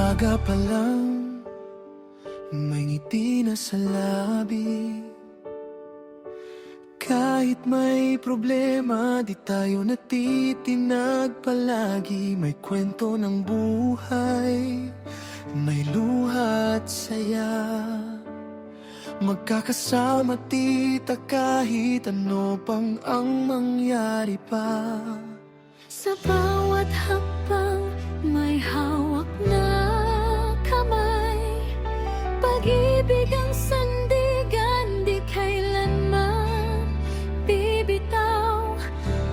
Maaga pa lang, may ngiti na sa labi. Kahit may problema, di tayo natitinag palagi. May kwento ng buhay, may luha at saya. Magkakasama tita kahit ano pang ang mangyari pa. Sa bawat hakbang may hawak na kamay. Pag-ibig ang sandigan, di kailanman bibitaw,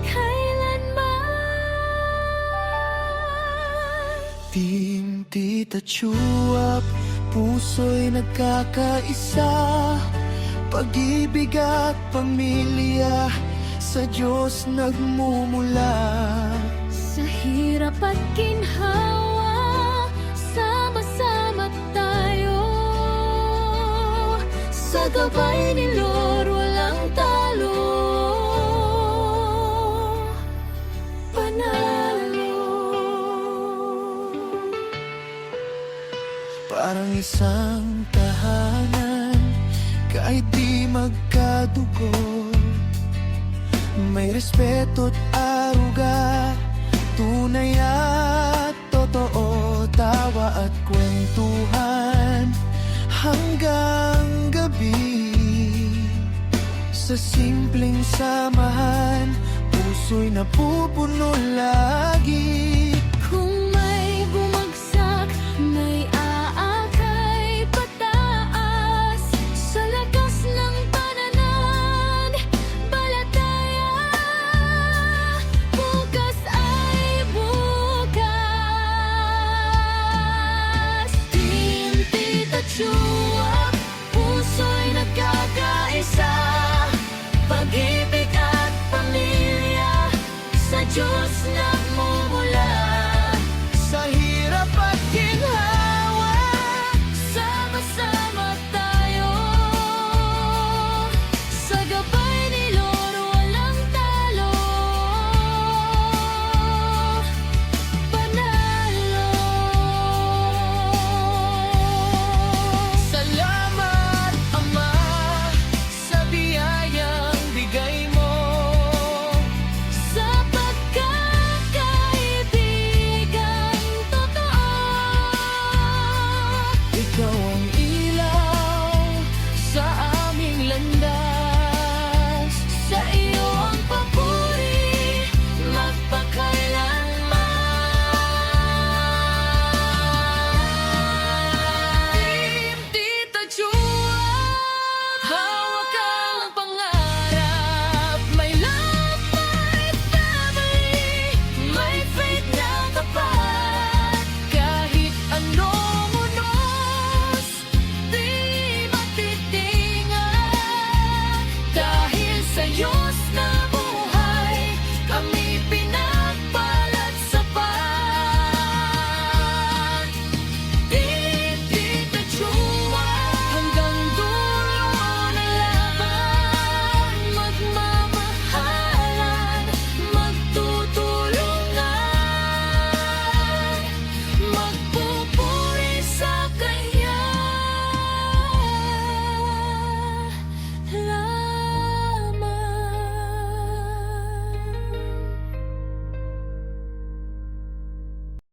kailanman. Team Tita Chuap, puso'y nagkakaisa. Pag-ibig at pamilya, sa Diyos nagmumula. Sa hirap at ginhawa, sama-sama tayo. Sa gabay ni Lord, walang talo. Panalo. Parang isang tahanan, kahit di magkadugo. May respeto't aruga, tunay at totoo. Tawa at kwentuhan hanggang gabi. Sa simpleng samahan, puso'y napupuno lagi. Kung may bumagsak, may aakay pataas. Sa lakas ng pananampalataya, bukas ay bukas. Team Tita Chu.